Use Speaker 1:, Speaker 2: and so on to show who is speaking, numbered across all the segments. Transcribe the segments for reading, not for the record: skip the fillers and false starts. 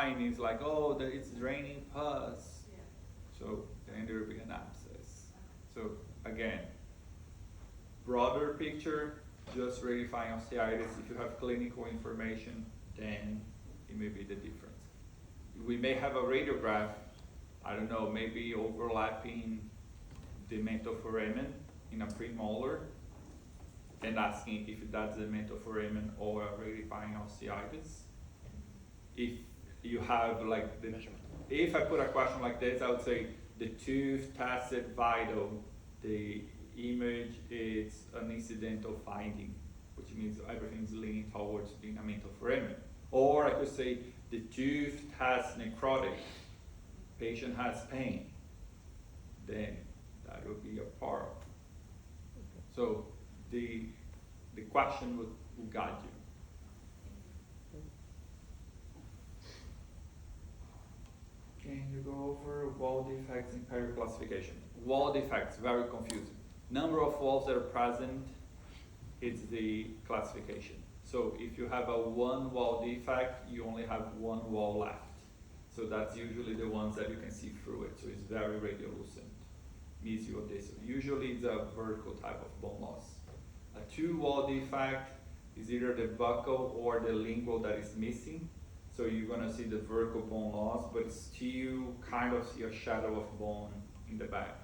Speaker 1: sign is like, oh, it's draining pus. Yeah. So then there will be an abscess. So again, broader picture, just verifying osteitis. If you have clinical information, then it may be the difference. We may have a radiograph, I don't know, maybe overlapping the mental in a premolar, and asking if that's the mental or a verifying osteitis. If you have like if I put a question like this, I would say the tooth tested vital, the image is an incidental finding, which means everything's leaning towards being a mental foramen. Or I could say the tooth has necrotic, patient has pain, then that would be a part. So the question will guide you. Can you go over wall defects in Perio classification? Wall defects, very confusing. Number of walls that are present is the classification. So if you have a one wall defect, you only have one wall left. So that's usually the ones that you can see through it. So it's very radiolucent, mesiodistal. Usually it's a vertical type of bone loss. A two wall defect is either the buccal or the lingual that is missing. So you're gonna see the vertical bone loss, but still kind of see a shadow of bone in the back.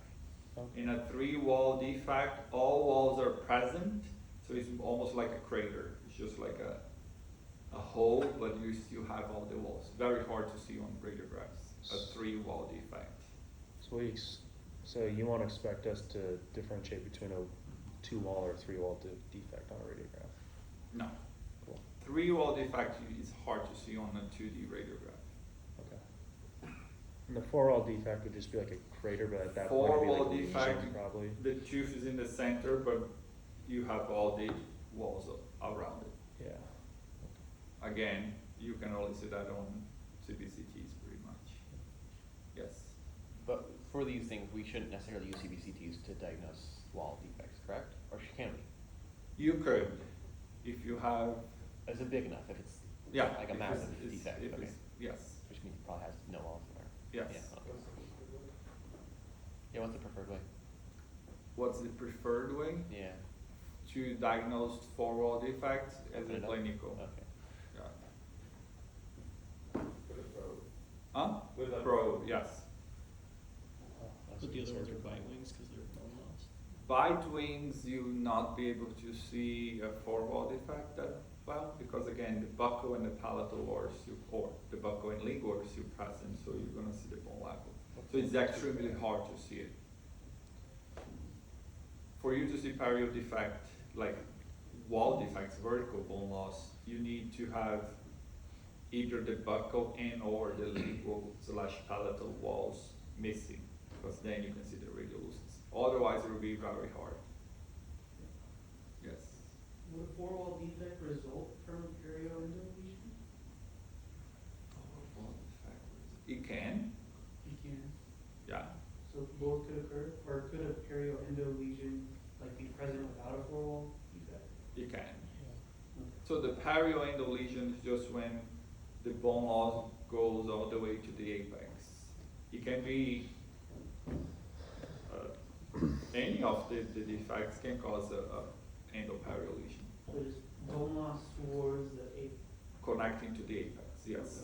Speaker 1: Okay. In a three wall defect, all walls are present, so it's almost like a crater. It's just like a hole, but you still have all the walls. Very hard to see on radiographs, a three wall defect.
Speaker 2: So you won't expect us to differentiate between a two wall or three wall defect on a radiograph?
Speaker 1: No. Cool. Three wall defect is hard to see on a 2D radiograph.
Speaker 2: Okay. And the four wall defect would just be like a crater, but at that
Speaker 1: four
Speaker 2: point,
Speaker 1: wall
Speaker 2: like
Speaker 1: defect,
Speaker 2: probably.
Speaker 1: The tooth is in the center, but you have all the walls around it.
Speaker 2: Yeah.
Speaker 1: Again, you can only see that on CBCTs pretty much. Yes.
Speaker 3: But for these things, we shouldn't necessarily use CBCTs to diagnose wall defects, correct? Or can we?
Speaker 1: You could, if you have.
Speaker 3: Is it big enough? If it's like a massive defect, okay.
Speaker 1: Yes.
Speaker 3: Which means it probably has no walls in there.
Speaker 1: Yes.
Speaker 3: Yeah, okay. Yeah, what's the preferred way?
Speaker 1: What's the preferred way?
Speaker 3: Yeah.
Speaker 1: To diagnose four wall defects as a clinical.
Speaker 3: Okay.
Speaker 1: Yeah.
Speaker 4: With a probe.
Speaker 1: Huh?
Speaker 4: With a
Speaker 1: probe, yes.
Speaker 5: But the other ones are bite wings because they're bone loss.
Speaker 1: Bite wings, you will not be able to see a four wall defect that well, because again, the buccal and the palatal are still, or the buccal and lingual are still present, so you're gonna see the bone level. So it's extremely hard to see it. For you to see perio defect, like wall defects, vertical bone loss, you need to have either the buccal and or the lingual / palatal walls missing, because then you can see the radiolucence. Otherwise, it will be very hard. Yes.
Speaker 6: Would a four-wall defect result from perioendo lesion?
Speaker 1: Four-wall defect. It can.
Speaker 6: It can.
Speaker 1: Yeah.
Speaker 6: So both could occur, or could a perioendo lesion be present without a four-wall defect?
Speaker 1: It can.
Speaker 6: Okay.
Speaker 1: So the perioendo lesion is just when the bone loss goes all the way to the apex. It can be any of the defects can cause a endoperio lesion.
Speaker 6: So just bone loss towards the apex.
Speaker 1: Connecting to the apex, yes.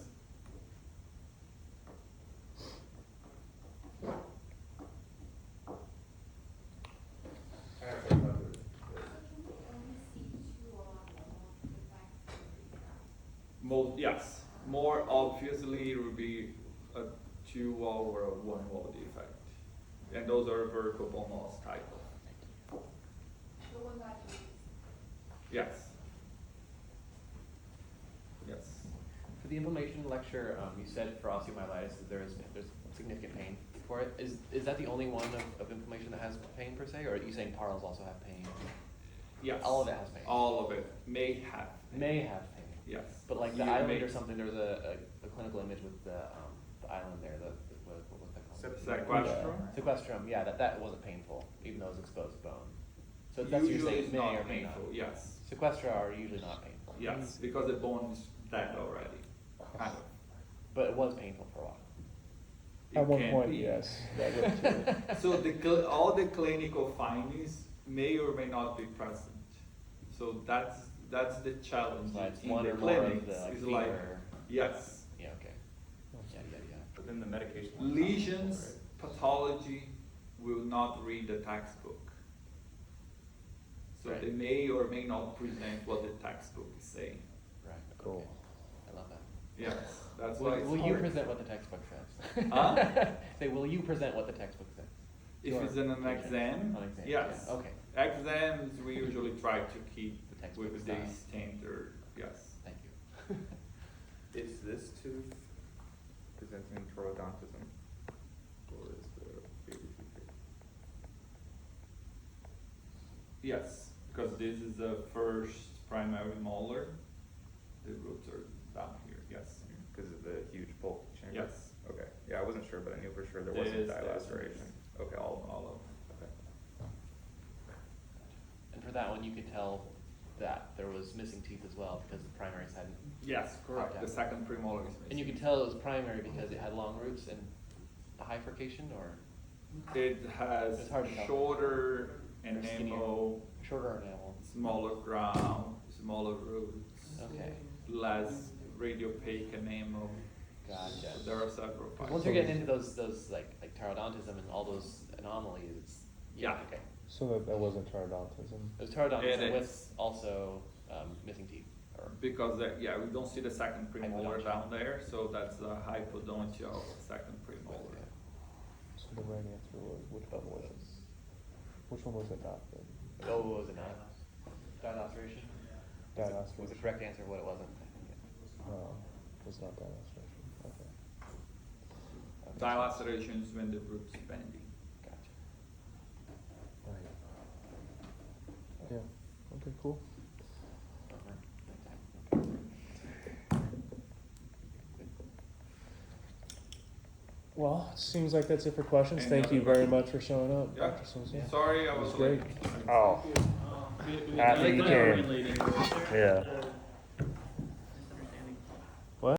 Speaker 1: Yes, more obviously it would be a two wall or a one wall defect. And those are vertical bone loss type of.
Speaker 7: The one that is.
Speaker 1: Yes. Yes.
Speaker 3: For the inflammation lecture, you said for osteomyelitis that there's significant pain for it. Is that the only one of inflammation that has pain per se, or are you saying parls also have pain?
Speaker 1: Yes.
Speaker 3: All of it has pain.
Speaker 1: All of it may have pain.
Speaker 3: May have pain.
Speaker 1: Yes.
Speaker 3: But like the island or something, there was a clinical image with the island there. What was that called?
Speaker 1: Sequestrum?
Speaker 3: Sequestrum, yeah, that wasn't painful, even though it was exposed bone. So that's what you're
Speaker 1: Usually
Speaker 3: saying,
Speaker 1: it's
Speaker 3: may
Speaker 1: not
Speaker 3: or may
Speaker 1: painful,
Speaker 3: not.
Speaker 1: yes.
Speaker 3: Sequestra are usually not painful.
Speaker 1: Yes, because the bone is dead already, kind of.
Speaker 3: But it was painful for a while.
Speaker 1: It
Speaker 2: At one
Speaker 1: can
Speaker 2: point,
Speaker 1: be.
Speaker 2: yes, that would too.
Speaker 1: So all the clinical findings may or may not be present. So that's the challenge
Speaker 3: So it's
Speaker 1: in
Speaker 3: one
Speaker 1: the
Speaker 3: or more of
Speaker 1: clinics.
Speaker 3: the
Speaker 1: Is like,
Speaker 3: fever.
Speaker 1: yes,
Speaker 3: Yeah, okay. Yeah.
Speaker 4: But then the medication.
Speaker 1: lesions, pathology will not read the textbook. So
Speaker 3: Right.
Speaker 1: they may or may not present what the textbook is saying.
Speaker 3: Right,
Speaker 2: Cool.
Speaker 3: okay. I love that.
Speaker 1: Yes, that's why it's
Speaker 3: Will you
Speaker 1: hard.
Speaker 3: present what the textbook says?
Speaker 1: Huh?
Speaker 3: Say, will you present what the textbook says?
Speaker 1: If it's in an exam,
Speaker 3: On exam,
Speaker 1: yes.
Speaker 3: yeah, okay.
Speaker 1: Exams, we usually try to keep
Speaker 3: The textbook
Speaker 1: with the
Speaker 3: style.
Speaker 1: standard, yes.
Speaker 3: Thank you.
Speaker 4: Is this tooth presenting toroodontism? Or is the baby tooth here?
Speaker 1: Yes, because this is the first primary molar. The roots are down here, yes.
Speaker 4: Because of the huge bulk chamber?
Speaker 1: Yes.
Speaker 4: Okay, yeah, I wasn't sure, but I knew for sure there
Speaker 1: There
Speaker 4: wasn't
Speaker 1: is, there is,
Speaker 4: dilaceration. Okay,
Speaker 1: All of
Speaker 4: okay.
Speaker 3: And for that one, you could tell that there was missing teeth as well because the primaries hadn't.
Speaker 1: Yes, correct.
Speaker 3: Okay.
Speaker 1: The second premolar is missing.
Speaker 3: And you could tell it was primary because it had long roots and a bifurcation, or
Speaker 1: It has
Speaker 3: It's hard to tell.
Speaker 1: shorter
Speaker 3: Or skinnier.
Speaker 1: enamel,
Speaker 3: shorter enamel.
Speaker 1: smaller crown, smaller roots,
Speaker 3: Okay,
Speaker 1: less radiopaque enamel.
Speaker 3: gotcha.
Speaker 1: There are several
Speaker 3: 'Cause
Speaker 1: factors.
Speaker 3: once you're getting into those like taurodontism and all those anomalies, it's,
Speaker 1: Yeah.
Speaker 3: okay.
Speaker 2: So that wasn't taurodontism.
Speaker 3: It was taurodontism
Speaker 1: It
Speaker 3: with
Speaker 1: is.
Speaker 3: also missing teeth, or
Speaker 1: Because, yeah, we don't see the second premolar
Speaker 3: Hypodontia.
Speaker 1: down there, so that's the hypodontia of the second premolar.
Speaker 3: Okay.
Speaker 2: So the right answer was, which one was it? Which one was it not then?
Speaker 3: Oh, was it not? Dilaceration? Was the
Speaker 2: Dilaceration.
Speaker 3: correct answer what it wasn't? I think
Speaker 2: It was not dilaceration, okay.
Speaker 1: Dilaceration is when the root's bending.
Speaker 3: Gotcha.
Speaker 2: Right. Yeah, okay, cool. Well, it seems like that's it for questions.
Speaker 1: Any
Speaker 2: Thank
Speaker 1: other
Speaker 2: you very
Speaker 1: questions?
Speaker 2: much for showing up.
Speaker 1: Yeah.
Speaker 2: Dr. Simpson.
Speaker 1: Sorry, I
Speaker 2: That
Speaker 1: was
Speaker 2: great.
Speaker 1: late.
Speaker 2: Oh,
Speaker 5: We
Speaker 2: Happy
Speaker 5: like
Speaker 2: you
Speaker 5: that
Speaker 2: came.
Speaker 5: ring lady.
Speaker 2: yeah.